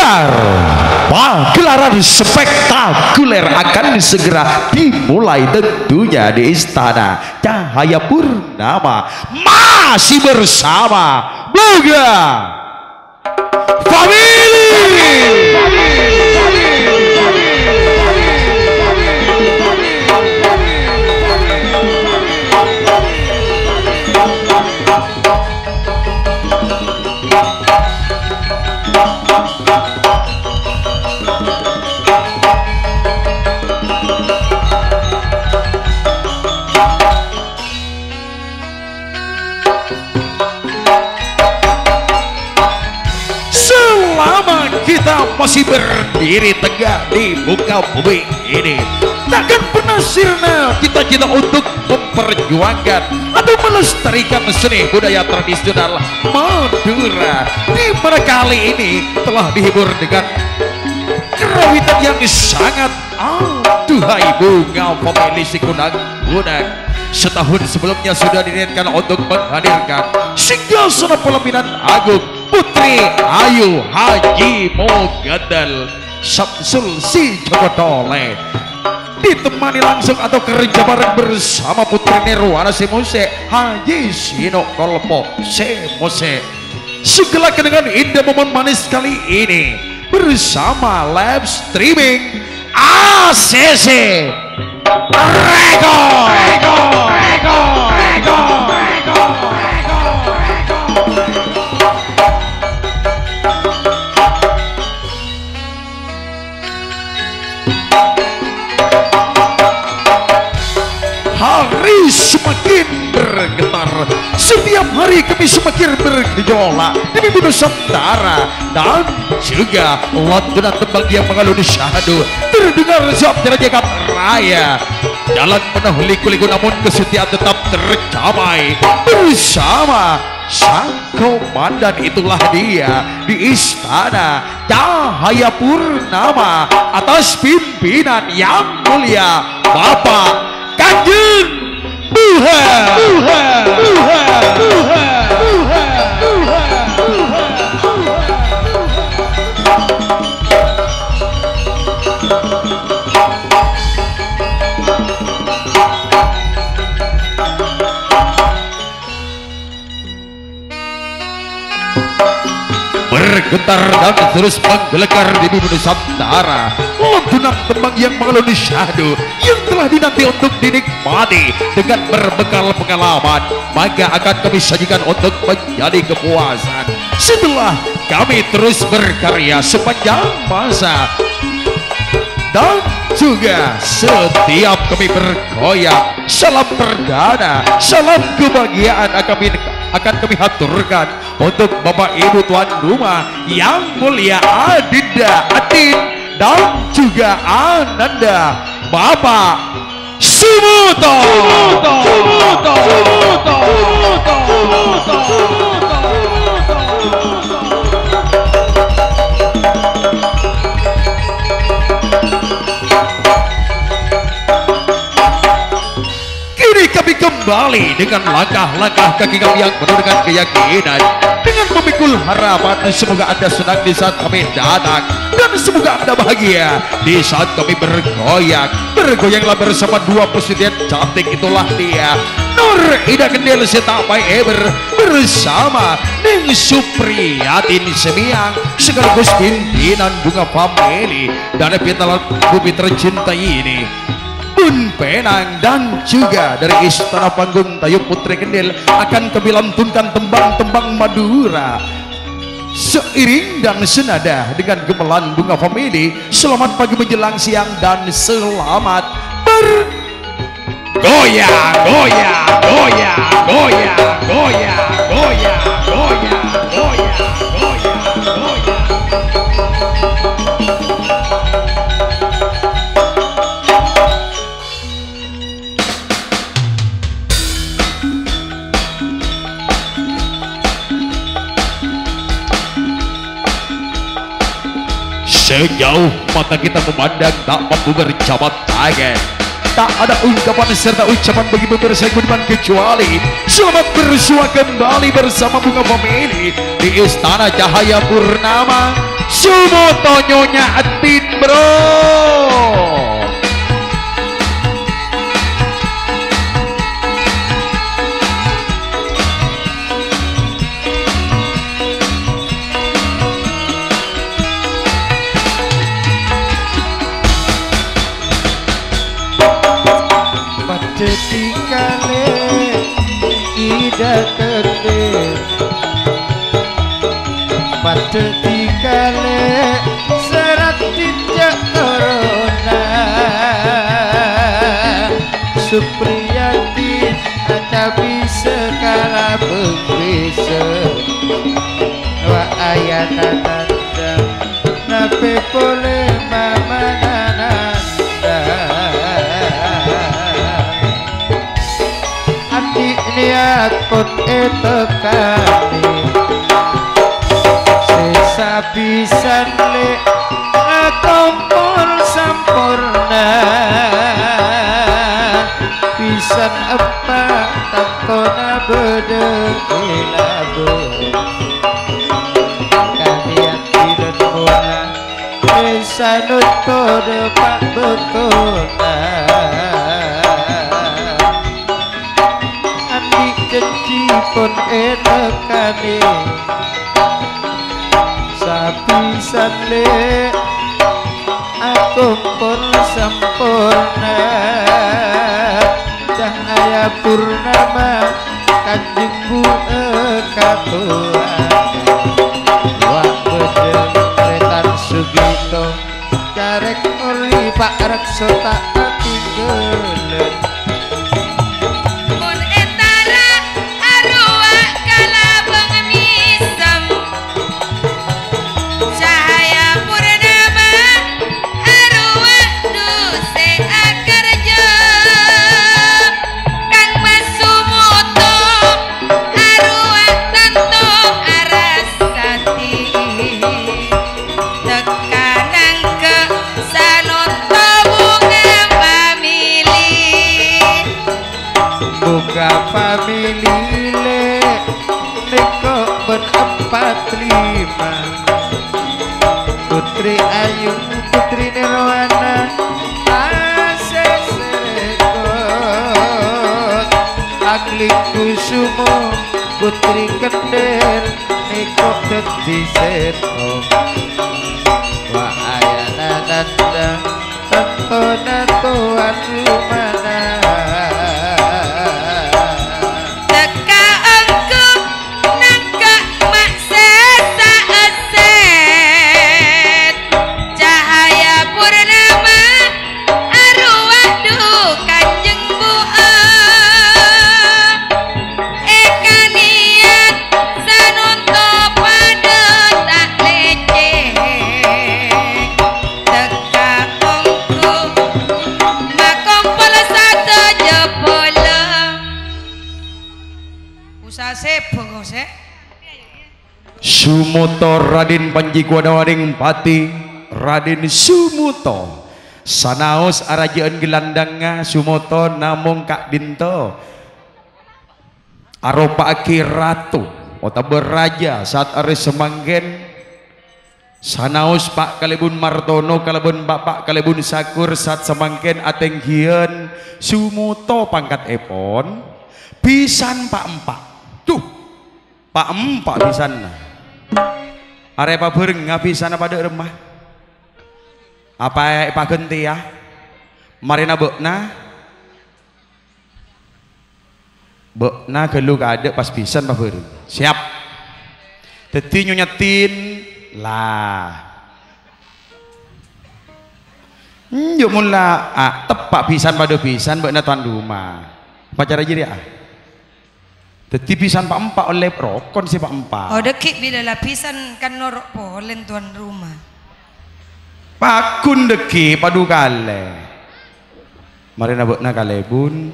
Benar, pagelaran spektakuler akan segera dimulai tentunya di Istana Cahaya Purnama, masih bersama Bunga Family. Kita masih berdiri tegak di muka bumi ini, takkan pernah sirna cita-cita untuk memperjuangkan atau melestarikan seni budaya tradisional Madura, di mana kali ini telah dihibur dengan kerawitan yang sangat aduhai Bunga Family si kunang-kunang. Setahun sebelumnya sudah diniatkan untuk menghadirkan Singgasana Pelaminan Agung Putri Ayu Haji Mogadal Samsul si Jogodole, ditemani langsung atau kerja bareng bersama Putri Nirwana Semose Haji Sino Kolpo Semose. Segala dengan indah momen manis kali ini bersama live streaming ACC Rego. Hari semakin bergetar, setiap hari kami semakin bergejolak demi Nusantara, dan juga lantunan tembang yang mengalun syahdu terdengar setiap jagat raya. Jalan penuh liku-liku namun kesetiaan tetap tercapai bersama sang komandan, itulah dia di Istana Cahaya Purnama atas pimpinan yang mulia Bapak Kanjeng bergetar dan terus menggelegar di bumi Nusantara. Lantunan tembang yang mengalun syahdu yang telah dinanti untuk dinikmati dengan berbekal pengalaman, maka akan kami sajikan untuk menjadi kepuasan setelah kami terus berkarya sepanjang masa. Dan juga setiap kami bergoyang, salam perdana, salam kebahagiaan akan kami haturkan untuk Bapak Ibu Tuan Rumah yang mulia Adinda Adin dan juga Ananda Bapak Sumuto. Kami kembali dengan langkah-langkah kaki kami yang penuh dengan keyakinan, dengan memikul harapan semoga Anda senang di saat kami datang, dan semoga Anda bahagia di saat kami bergoyang. Bergoyanglah bersama dua presiden cantik, itulah dia Nur Ida Kendel Setapai Eber bersama Ning Supriyatin Semiang sekaligus pimpinan Bunga Family dan pitalan bumi tercinta ini Bun Penang, dan juga dari Istana Panggung Tayu Putri Kendel akan kami lantunkan tembang-tembang Madura seiring dan senada dengan gemelan Bunga Family. Selamat pagi menjelang siang dan selamat bergoyang, goyang, goyang, goyang, goyang, goyang, goyang, goyang, goyang, goyang. Sejauh mata kita memandang tak mampu berjabat tangan, tak ada ungkapan serta ucapan bagi pemirsa Budiman kecuali selamat bersua kembali bersama Bunga Family di Istana Cahaya Purnama. Sumoto Nyonya Atin bro. Jadi kale ida kete pada dikale serat tidak corona Supriyati ada bisa kala berbisa wa ayana nanda nape boleh mama nanda adik niat pun etekani sesabisan le kumpul sampurna pisan apa tantona bede ilabu kalian tidak mula esanut kode pak bekona adik janji pun etekani sapisan le aku pun sempurna cahaya purnama kanjeng bu katua wak bedeng retan sugito carek ori pak rekso tak tinggalan family le neko berempat lima putri Ayu putri Nirwana asesekot agli kusumo putri Kender neko dadi seto wa ayana nanda tentona tuan rumana Sumoto Raden Panji Kuadawaring Pati Raden Sumoto sanaos arajaan gelandanga Sumoto namung Kak Dinto aropa aki ratu ota beraja saat are semanggen sanaos Pak Kalebun Martono kalebun Bapak Kalebun Sakur saat semanggen atenggian Sumoto pangkat epon pisan Pak Empak tuh Pak Empak pisan are Pak Bereng ngapisan pada remah apa Pak Genti ya marina bekna geluk ada pas pisan Pak Bereng siap teti nyonyatin lah yuk mula tepak pisan pada pisan bekna tuan rumah pacar aja dia teti pisan Pak Empak oleh rokon si Pak Empak oh dekik bila lapisan kan norok polen tuan rumah pakun deki padu kale mari nabokna kalebun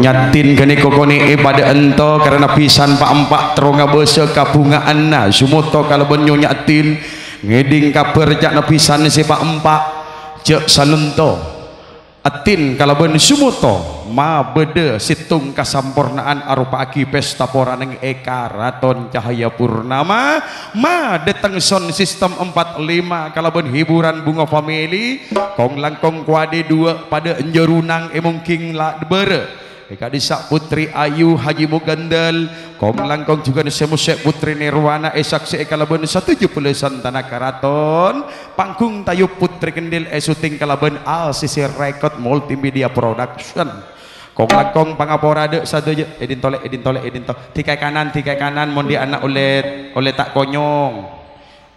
nyatin kene kokone pada ento karena pisan Pak Empak teronga bese kabungaan na Sumoto kalebon nyatin ngeding kabar jak nepisan sepak empak cek salunto atin kalaban sumuto ma bede situng kasampurnaan arupa aki pesta poraneng eka raton cahaya purnama ma deteng sound sistem 45 kalaban hiburan bunga family kong langkong kuade dua pada enjerunang emong king la bere eka disak putri Ayu Haji Mugandal kong langkong juga semusek putri Nirwana esak se kalaban 170 tanah karaton panggung tayu putri kendil syuting kalaban al sisi record multimedia production kong langkong pangaporade sadoja edin tole tikai kanan mondi anak oleh tak konyong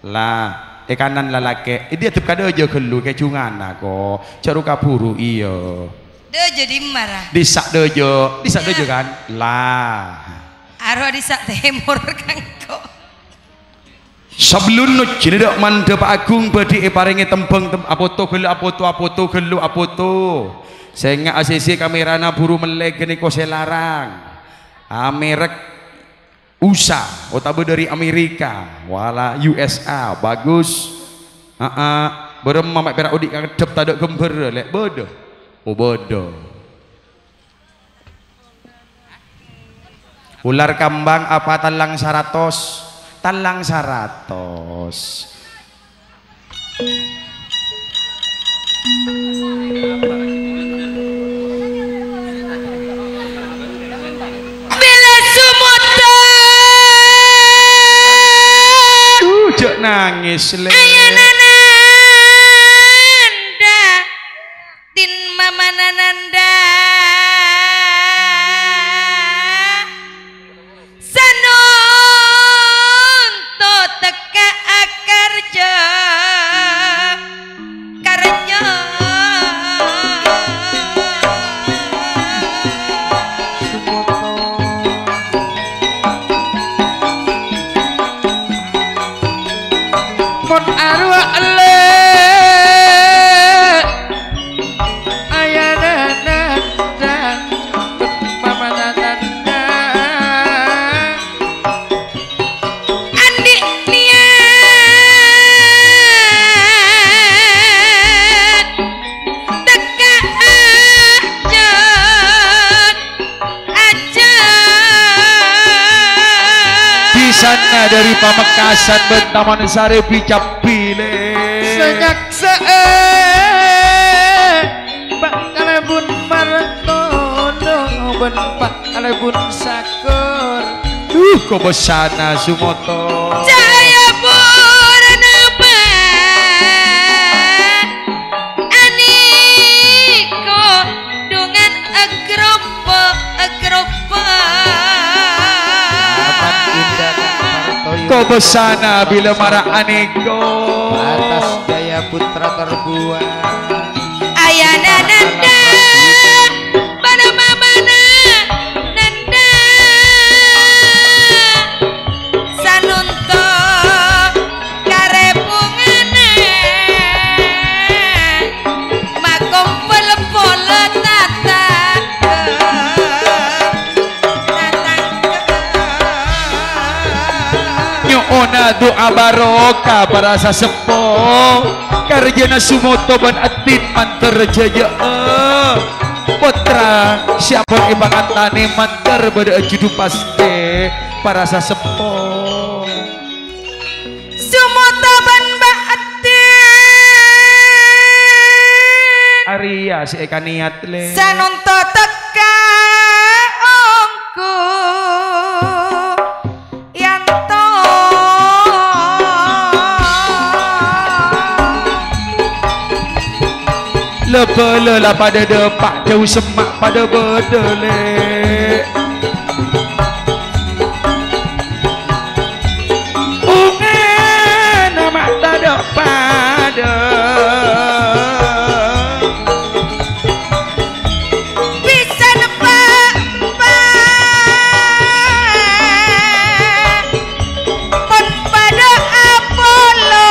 lah kanan lalake dia tuh kado aja kelu kecungan aku caruka puru iyo Deh jadi marah. disak dojo kan lah Arwah disak temur kangko. sebelum nu cinedok mantep agung badi paringi tembeng apoto gelu apoto sehingga ACC kamerana buru melek gini ko selarang merek USA otabe dari Amerika wala USA bagus berem mamak perak udik kadep tadok gember lek bodoh bodoh ular kambang apa talang saratos Bila sumuto cek nangis le ayanananda tin mamanananda sanunto teka akarja karenya mon arwah le ayana nanda mama nanda andi niat teka aja di sana dari Pamekasan Bentaman Sari Picap Pile senyak pak kalebun martono ben pak kalebun sakur kok besana Sumoto cahaya purnama aniko dengan agropo amat indah martoyo kok besana bila marah aneko atas daya putra terbuang ayana nanda pada mamana nanda sanunto karepungana makom pele-pele nyuona doa barokah para sasepo karjana Sumoto ban atin manter jaya putra siapa ibangan tani manter pada judu paste para sasepo Sumoto ban baatin Arya si eka niat le sanunto teka ongku yanto lebelela pada depak jauh semak pada bedele nama tak ada pada bisa nebak pun pada Apollo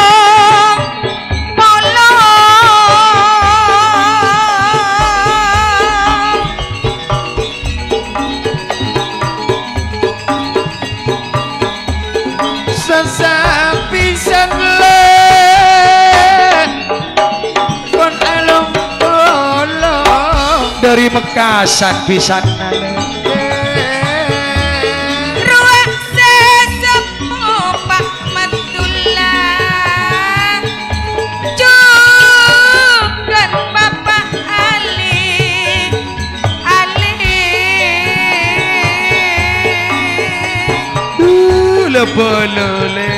mekasan pisan ruang sesepuh Pak Matullah juga Bapak Ali lebelele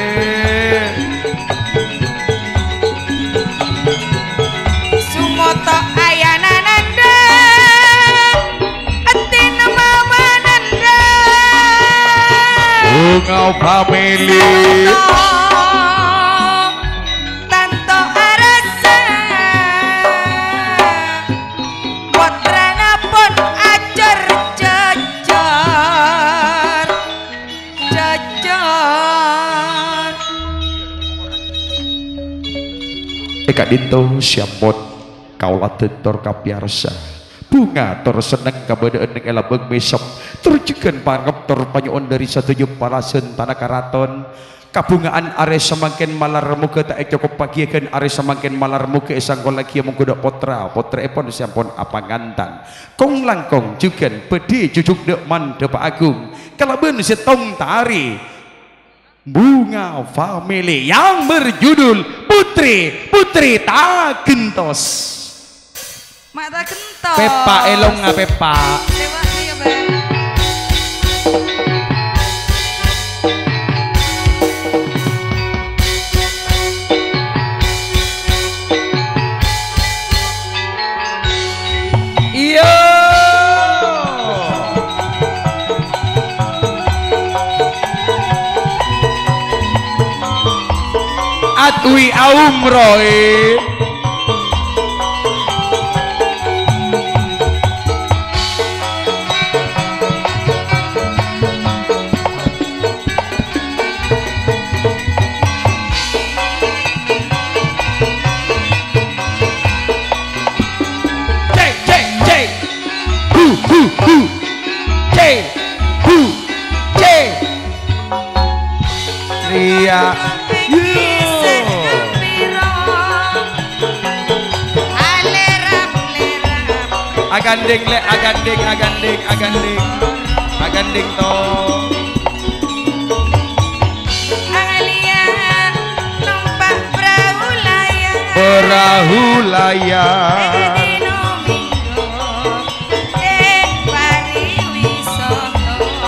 sumoto ayanananda atina mawananda bunga family tanto arasa putrana pun ajar jajar Eka Dinto siampun kaulah tentor kapiarsa bunga tor seneng kabadaan ning elabeng mesem terjegan pangep tor panyoon dari satuju palasen tanah karaton kabungaan are semangkin malar muka tak cukup pagiekeun are semangkin malar muka esang lagi menggoda potra epon siampun apangantan kong langkong jugan pedi cucuk dekman depa agung kalaben setong tari bunga family yang berjudul Putri Tak Gentos mata gentos Pepa elong nga Pepa dewa ya bang iya Atwi Aumroy Ria aganding le aganding to Alia numpak perahu layar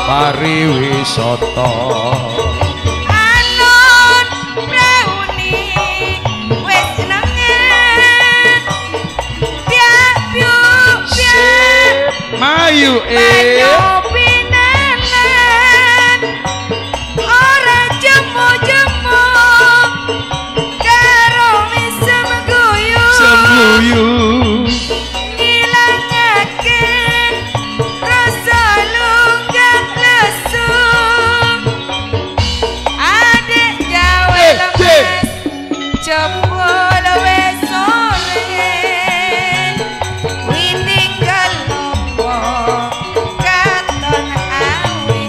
pariwisata alon prauni wis nengen piye mayu pinangan ora jemu-jemu karo misem guyu sembuyu ngilangake rasa lunggah lesu adek jawa lemes jempol wis sore witinggal lopo katon awe-awe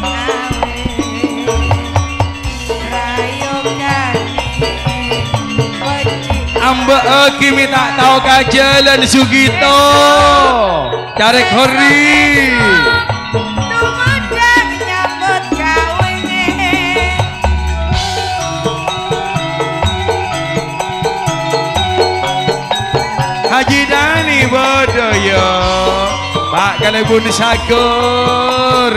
rayogane ambek kimi tak tahu kajalan Sugito carek hori tumodang nyambut gawe Haji Dani Bodoyo Pak Kalebun Sagur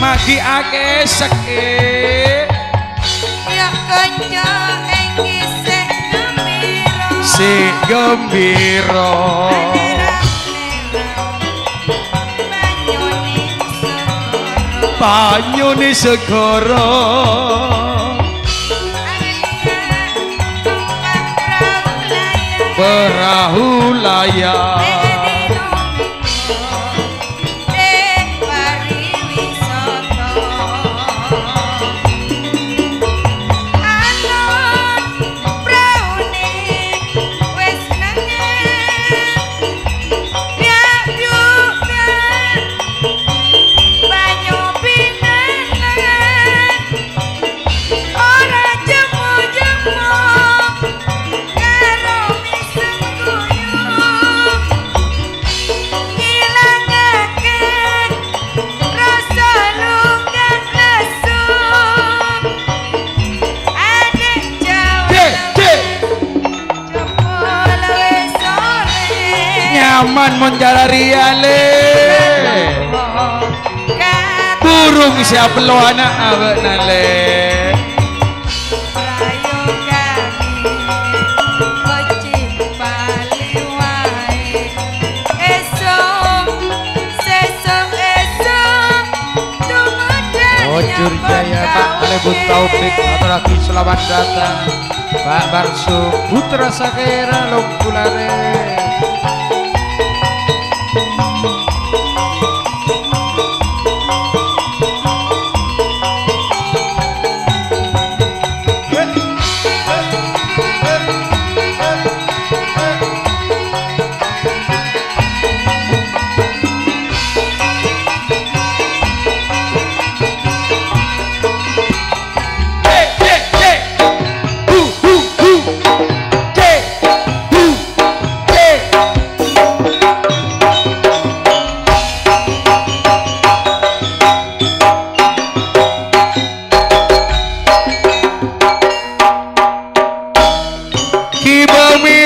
Magi ake seke ya kanca enggisik gembira si gembira banyune segara perahu layar man monjalariale burung siap lo anak awak nale Ojur Jaya Pak Kalebun Taufik atau lagi selamat datang Pak Barsu Putra Sakera Longkulare.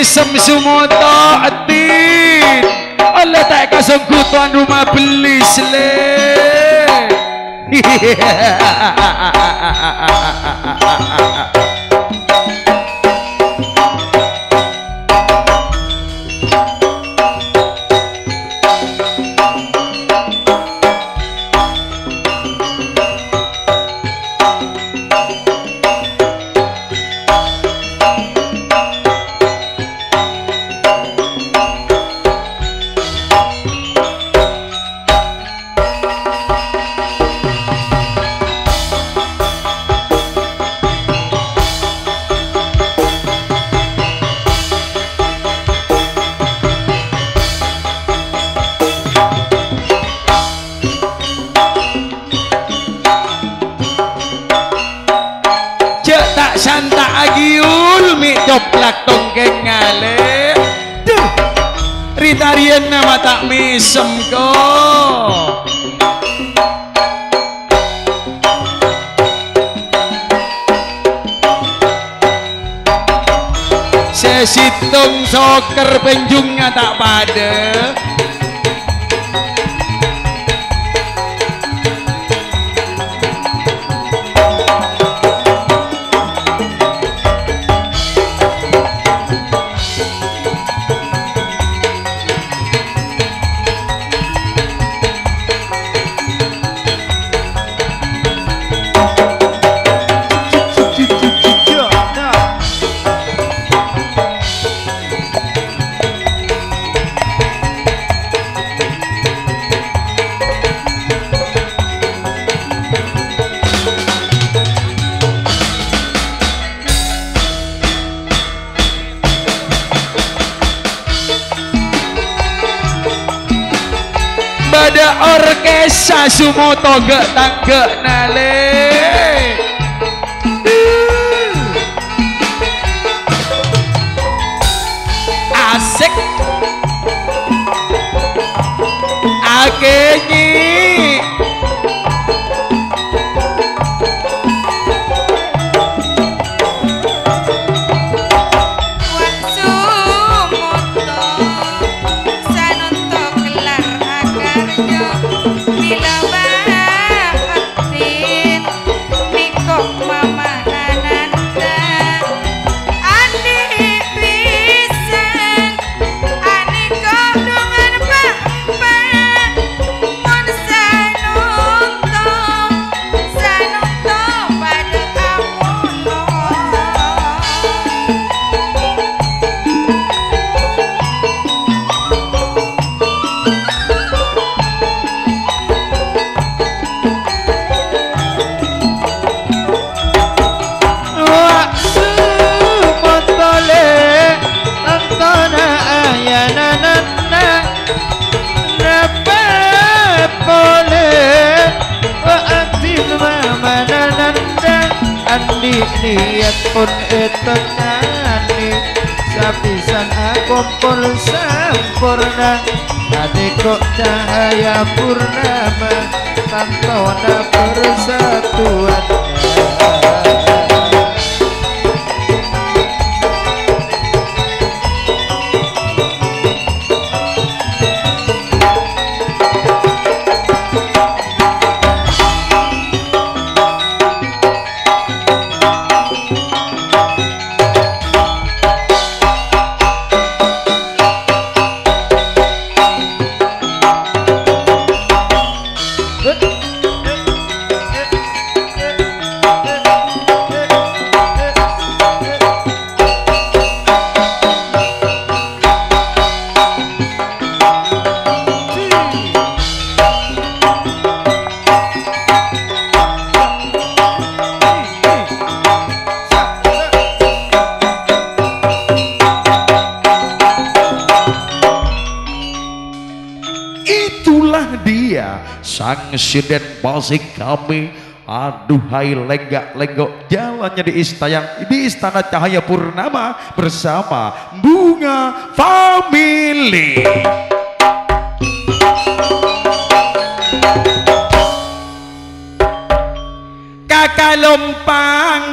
Semsumoto atin Allah tak kesengkutan rumah beli sele Santa agiul mi coplak tongkeng ngale duh ritarian nama tak misem ko sesitung soker penjungnya tak pada pada orkesa sumoto gak tanggak nale asik akenyi niat pun etenani sapisan akumpul sempurna hati kok cahaya purnama tantona persatuannya sang siden Pasik kami. Aduhai lenggak-lenggok jalannya di istana Cahaya Purnama bersama Bunga Family. Kakak lompang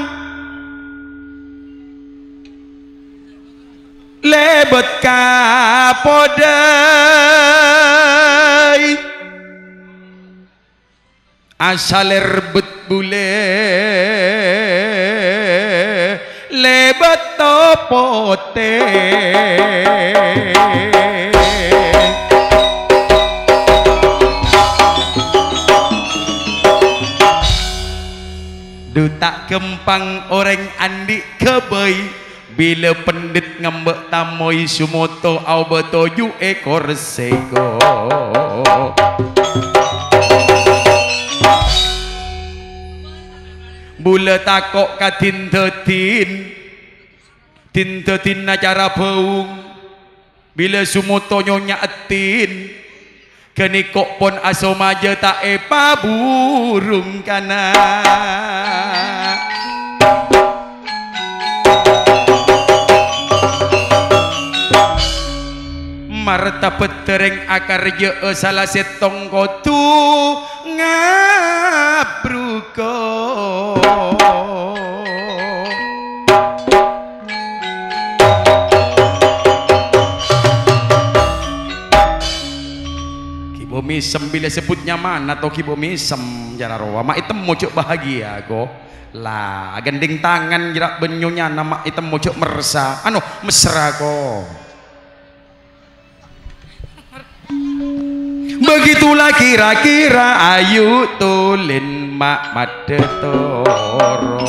lebet kapodai asal rebet bule lebet topote dutak kempang orang andi kebay bila pendit ngambek tamoy sumoto au betoju ekor sego bula takok ka tintetin acara beung bila sumoto nyonya etin kenikok pon asomaja tak epa burung kana marta petereng akar je salah setong kotu ngabruko kibo misem bila sebutnya mana atau kibo misem jara roa mak item mojok bahagia go lah gending tangan jerak benyonya nama item mojok mersa mesra ko. Begitulah kira-kira ayu tulin mak made toro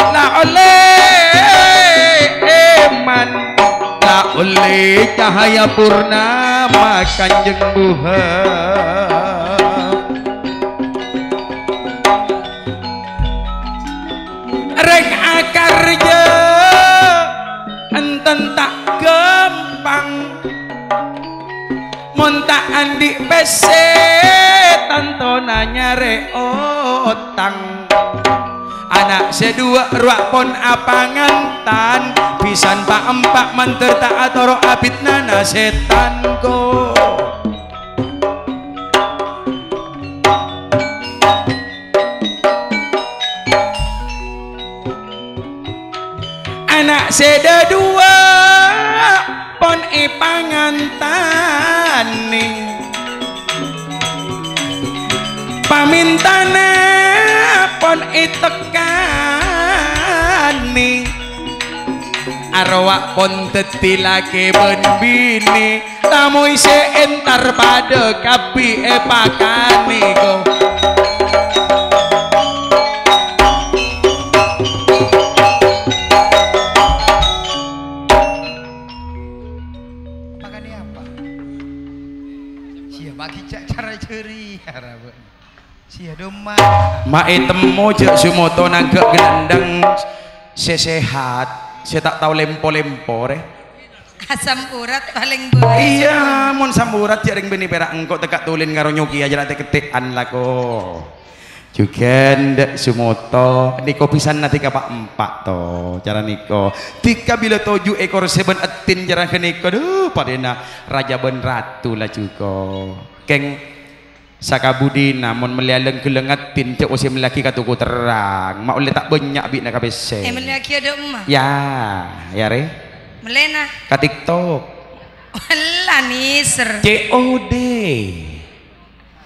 la oleh eman la oleh Cahaya Purnama Kanjeng Buha reng akarja enten tak gampang montak andi pese tantonanya reotang anak sedua ruak pon apangantan pisan pak empak manter tak atoro abit nana setan ko anak seda dua pon pangantani pamintana pon tekani arwak pon tetilake ben bini tamu ise entar pada kapi pakane go sia doma mae temo je sumoto nangke gendang sesehat saya tak tahu lempo-lempo asam urat paling boleh iya mun samburat jaring beni perak engkau tekak tulin karo nyuki aja late ketikan lako juga ndak sumoto niko pisan nanti kapak empat to cara niko tika bila toju ekor seben etin cara keniko duh padena raja ben ratu lah juga keng sakabudi namun melialeng kelengatin cek usia melaki katuku terang mak oleh tak banyak bik nak kabese melaki ada emak ya re melena ka TikTok wala niser COD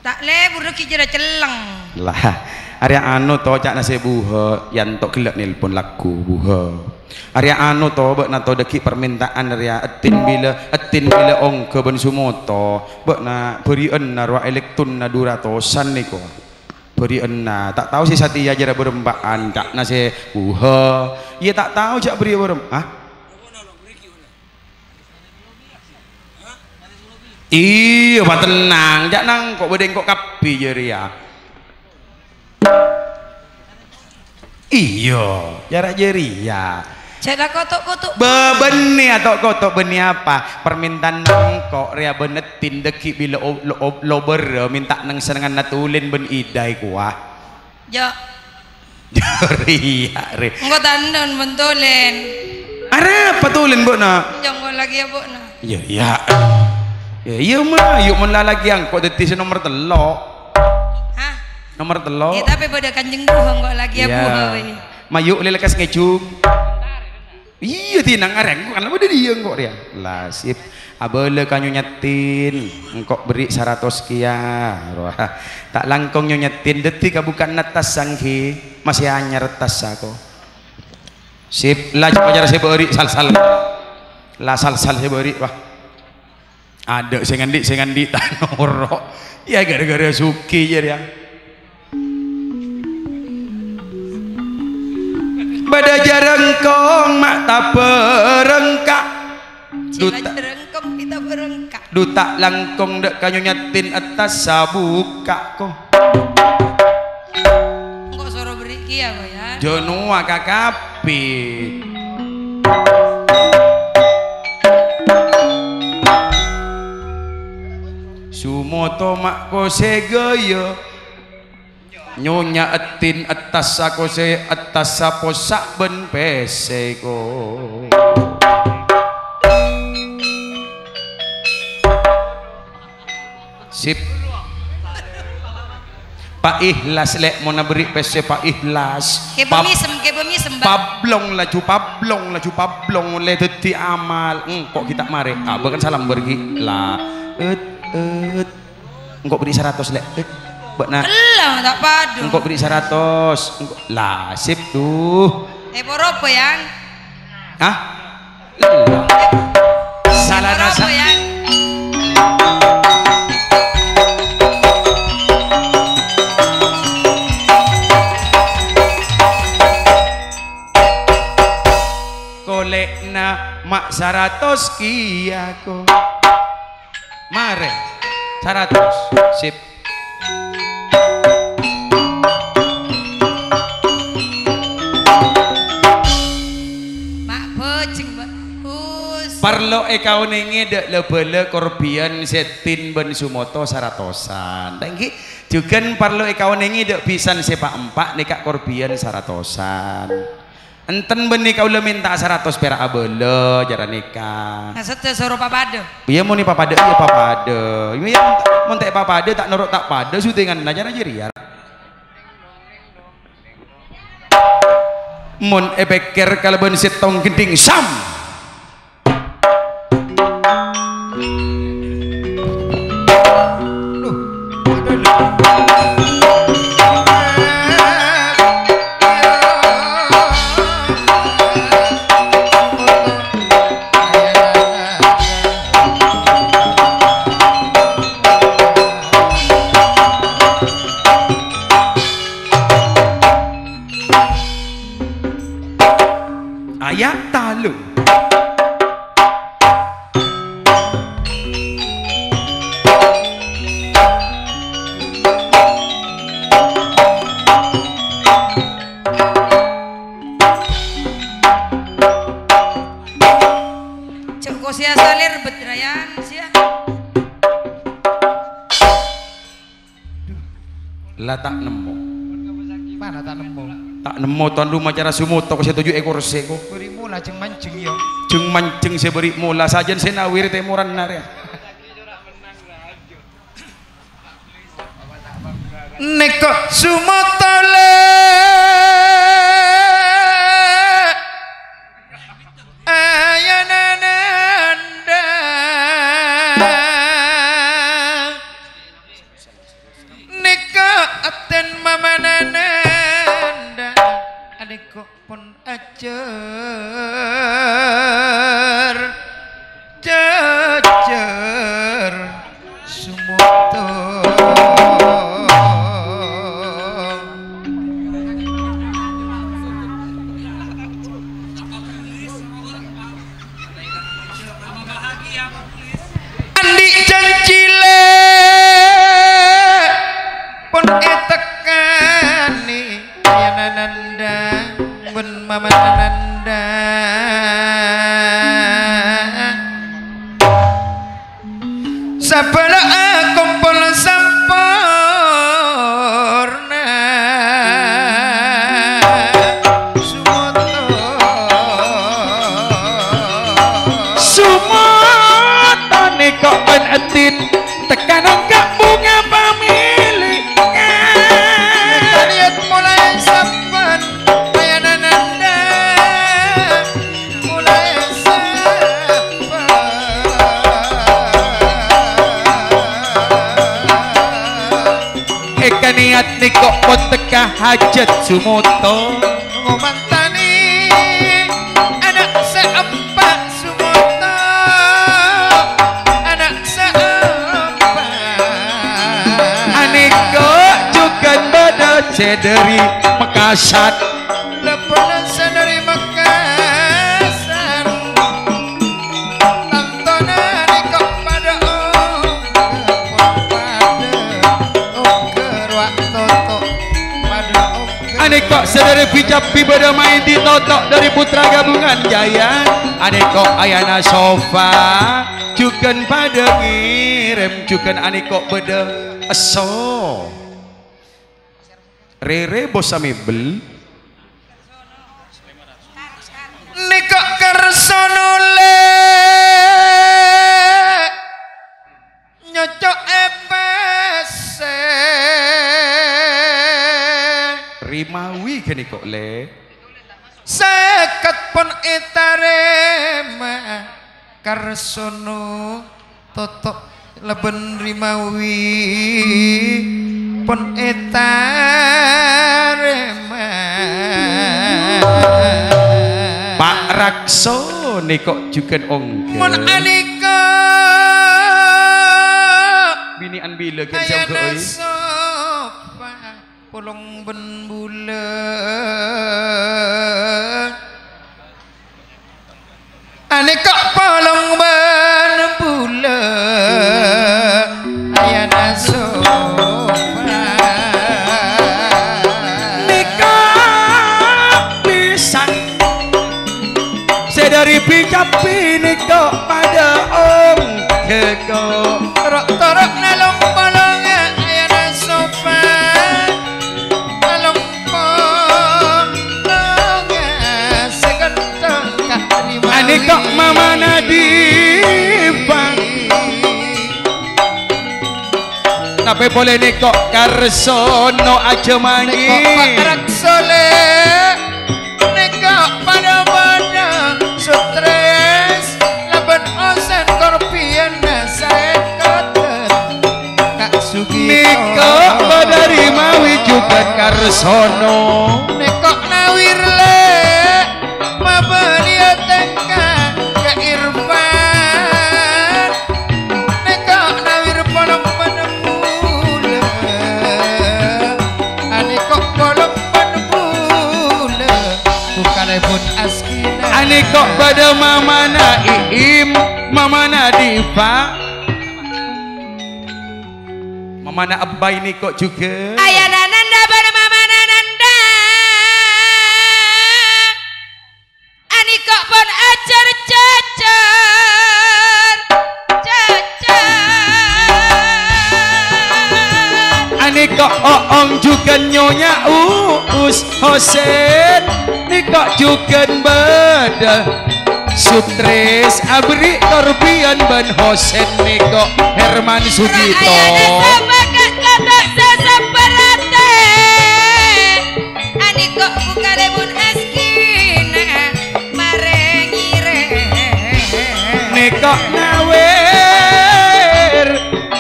tak lebur ki jera celeng lah area anu to cak nase buha yang tok gelak nelpon laku buha area anu to bek na to deki permintaan area etin bila ongke ben sumoto bek na berieun na ruak elektun na duratosan niko berieun na tak tahu si Satya jara berembaan cak nase buha iya tak tahu cak beri berem iya pak tenang jak nang kok bedeng kok kapi jeria iya jarak jeria Cek kotok-kotok. Bebeni atau kotok beni apa? Permintaan nangkok ria benetin deki bila lober minta nang senengan natulin ben idai kuah. Ya. Ria re. Engko tandon bentulen. Are apa tulin bu na? Jangan lagi ya bu na. Ya ya. Ya iya mah yuk mun lagi angkot deti nomor telok. Hah? Nomor telok. Ya tapi pada kanjeng buah enggak lagi ya buah. Mayuk lelekas ngecung. Iya tinang areng kan udah dia kok dia lasip abele kanyo nyetin engkok beri 100 kia tak langkong nyetin detik bukan natas sangki masih anyar tas aku sip lah pacar saya beri sal lah sal saya beri wah ada saya ngandi tanoro ya gara-gara suki ya dia pada jarang kong mak tak berengkak kita berengkak duta langkong dek kanyo nyatin atas sabuka ko kok suruh beri kia kok ya jonua kakapi sumoto mak ko segoyo nyonya etin atas aku se atas sapo sak ben pese ko sip Pak Ikhlas lek mau beri pese Pak Ikhlas ke bemisem pablong le dadi amal kok kita mare bahkan salam bergi lah engkau beri 100 lek Bakna. Elang tak padu. Engkau beri 100. Lah, sip tuh. Poropo yang. Hah? Salah rasa. Yang. Kolekna mak 100 kiako. Mare. 100. Sip. Parlo kau nengi dek lebele korbian setin ben sumoto 100-an. Tangki juga parlo kau nengi dek pisan sepak empat nekak korbian 100-an. Enten ben kau le minta 100 perak abele jara nikah. Nah sete suruh papade. Iya mau nih papade iya papade. Iya mau tak papade tak norok tak pade syutingan aja ria. Mon ebeker kalau ben setong gending sam. Ayak talu Cuk sia salir betrayan sia. lah tak nemu Mana tak nemu? tak nemu tuan rumah cara sumoto ko 7 ekor seko Berimu lajeng mancing yo. jeng mancing saya beri mula sajen saya nawir temuran nare neko sumoto le ayanananda neko aten mamanananda adekku pun ajar jajar sumoto Sabala kumpul sampurna Sumoto kok ben etin tekan enggak bunga pamili Kalian mulai saban bayanan anda mulai saban Eka niat nih kok pun teka hajat Sumoto ngomantani anak seempat Sumoto anak seempat Aniko juga beda cederi Makassar lepas dari Makassar tantona nikok pada Aniko sedari picapi beda main di totok dari putra gabungan jaya Aniko ayana sofa Cukan pada ngirim Cukan aniko beda eso Rere bosa mebel nikok kersono le nyocok epese Rimawi kan kok le seket pon etarema karsono totok leben rimawi pon etarema Pak Rakso nih kok juga ongke mon anika binian bila kan ayana jauh ke sofa polong ben bulan anika polong ben bulan ayana sofa dari picapi nih kok pada om keko torok nalong bolongnya ayana sofa nalong bolongnya segentong kak rimawi ani kok mama nadifang tapi boleh nih kok karsono aja mangi kok Pak Raksole nekok pada stres laban osen korpian saya koten Kak Sugito Niko dari mawi juga karsono nekok nawir le mabelia tengka ke Irfan nekok nawir polong penembule anikok polong penembule bukan pun askina ani kok pada mama na Iim mama na Diva mama na Abay nih kok juga Ayana nanda pada mama nanda ani kok pun ajar cacar ani kok oong juga nyonya Uus Hosen nih kok juga beda Sutris Abri Korbian Ban Hosen nih kok Herman Sugito ayana sama kak kotak seseberate ani kok bukan pun askina marengire nih kok nawer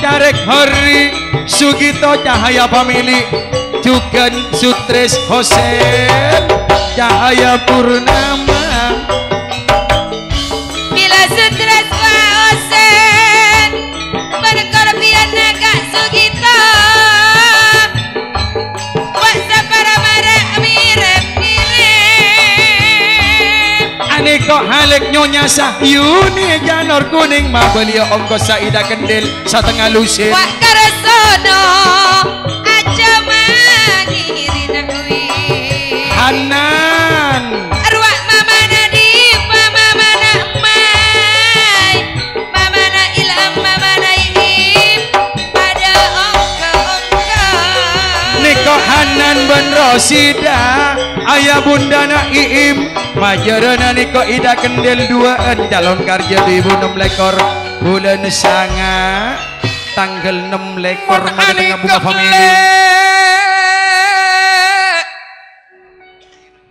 Darek Hori Sugito Cahaya Family juga Sutris Hosen Cahaya Purnama bila stres waosen berkorbian Kak Sugito wasa para marek mirip-mirip ani kok halek nyonya Sahyuni janor kuning mah beliau ongkos Saida Kendil setengah lusin wak karsono aja mangirin wi Hanan arwah mama Nadifa mama Nakmai mama Na Ilham mama Na Iim Rosida ayah bunda na iim majarana niko ida kendel duaan calon karja 2006 lekor bulan sanga tanggal 6 lekor mari tengah bunga family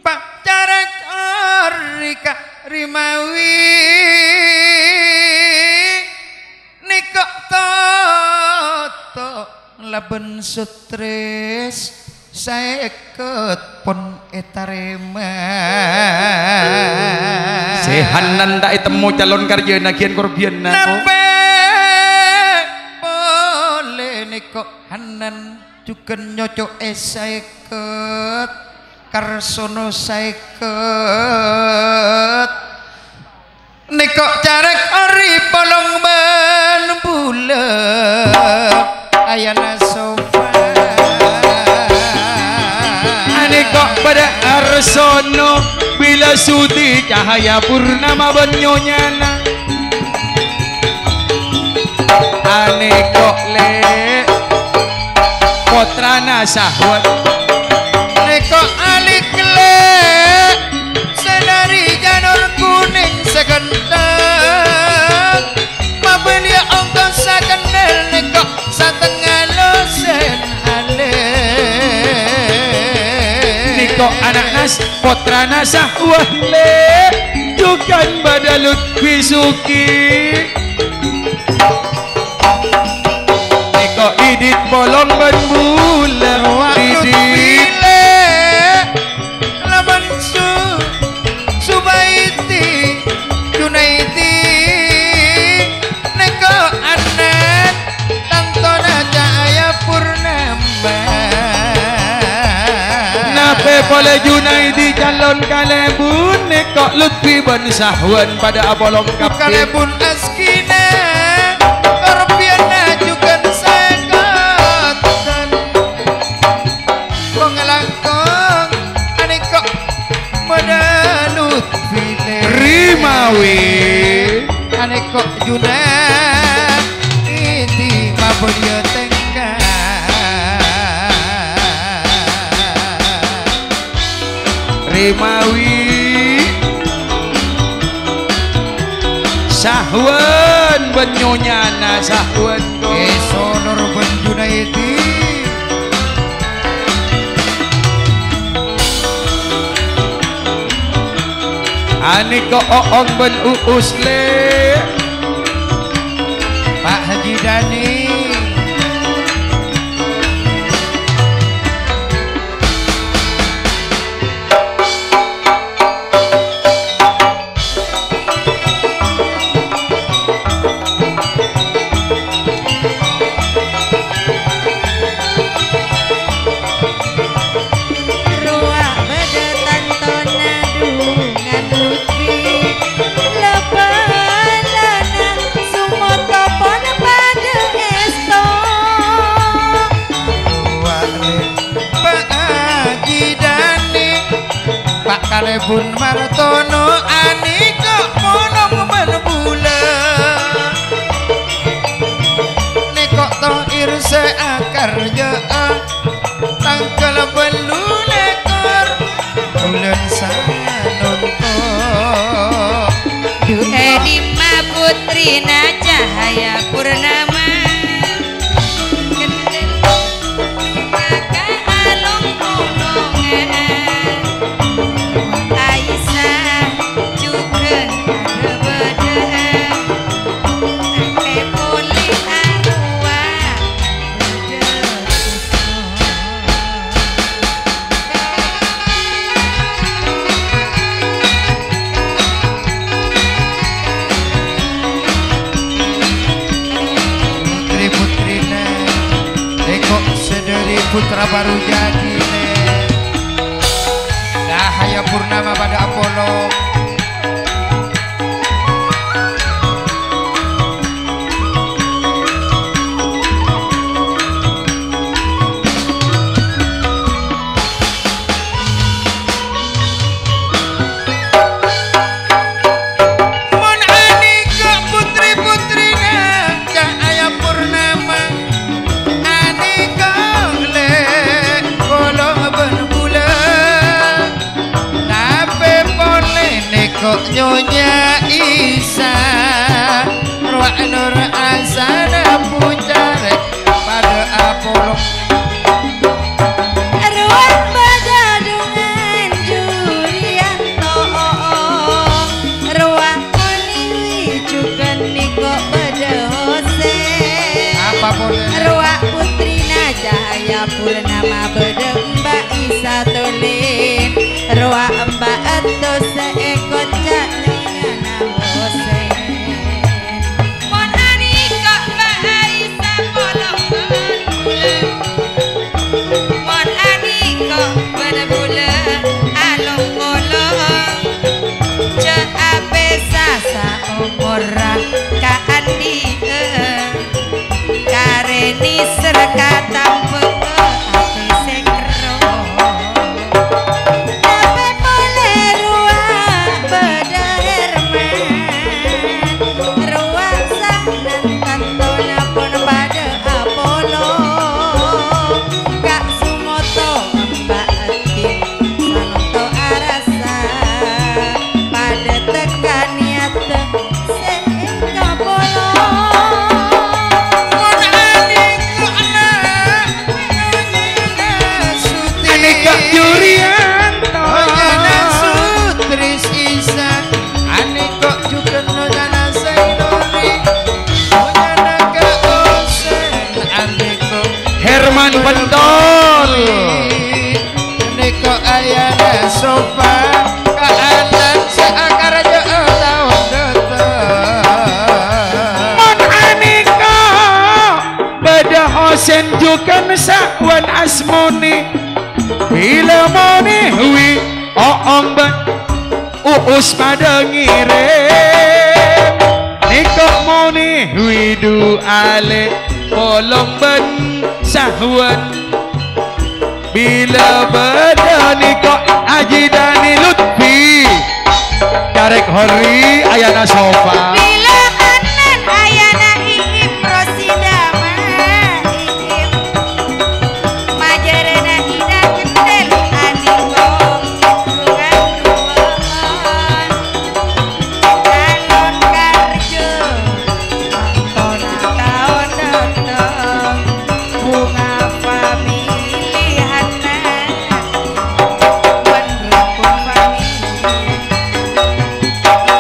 Pak Carak Rika Rimawi niko toto laben stres saya ikut pon etarema sehanan tak temu calon karja nagian korbian nape boleh niko hanan juga nyocok saya ikut karsono saya ikut niko Carak ori polong ban bulan ayana sofa kok pada arsono bila sudi cahaya purnama banyonyana ane kok le potrana sahwat neko alik le sedari janur kuning sekentang mabeli ongkos sakendel neko setengah losen ale kok anak nas potra nasah wahle jukan badalut bisuki niko idit bolong ban bulan idit laban subaiti junaiti neko anak tantona cahaya purnama nape boleh Junaidi calon kalebun nekok Lutfi ban sahwan pada abolong kapten kalebun askina korbiana juga sekatan pengelangkong anekok pada Lutfi Rimawi anekok Junaidi mabodio tengah Rimawi sahwan benyonyana sahwan sonor benjunaiti ani ko oong ben uus le Pak Haji Dani kalebun martono aniko monong menbulan neko to irse akar jaa tanggal belu lekor bulan sanonto Edima putrina cahaya purnama kendel maka alung gunungan Aisyah juga ada bedaan sampai boleh arwah putri-putrina dekok sederi putra baru jadi Cahaya purnama pada Apollo Mon anika putri-putrina cahaya purnama anika le bolong ben bulan Ruak putri Najaya Purnama bedeng Mbak Isa Tulin Ruak Mbak Eto seekor caknya namosen Mon ani kok Mbak Isa polong bulan Mon ani kok bener-bener along polong Ceape sasa umurah ka andi kareni serka tampe ate sekro Ape boleh ruang bederman ruang sanan tantona pun pada Apollo Kak Sumoto Mbak Atim Sanoto Arasa pada tekan niat sehingga Anika Yurianto Sutris Isan Anika juga nojana Sainori Nojana ke Osen Anika Herman Bentol Anika Ayana Sofa Keadaan seakar jauh tahun datang Mon Anika Beda Hosen juga sakwan asmoni Bila moni hui oong ben uus pada ngirim Niko moni hui du ale polong ben sahwan Bila beda niko Aji Dani Lutfi Karek Hori Ayana Sofa Bila kanan ayana iim Rosidama iim Majarena ida kendel aningong hitungan duaan Calon karjo Tona tahun datang Bunga pemilihan Menrepun famili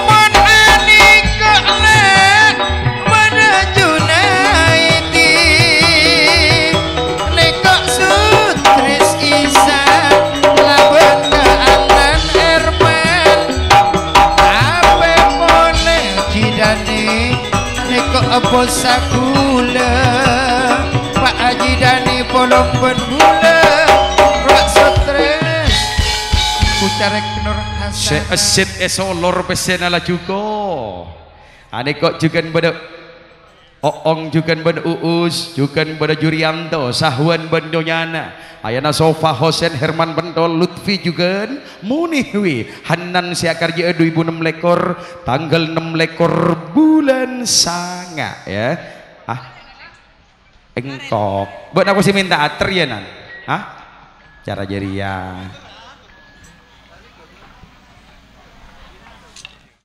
Mon Anika le menuju naiti Nika Sutris Isan Labenda Anan Erman Ape boleh Jidani Nika Ebo Sakula Pak Haji Dani Polong Bendula Rak Sutris Pucarek Nur Hasan Seesit esolor pesena la juga Ane kok juga pada Oong juga pada Uus juga pada Jurianto Sahwan Bendonyana Ayana Sofa Hosen Herman Bentol Lutfi juga Munihwi Hanan Siakar je 2006 lekor tanggal 6 lekor bulan Sanga ya engkok buat aku sih minta ater ya nan cara jeriah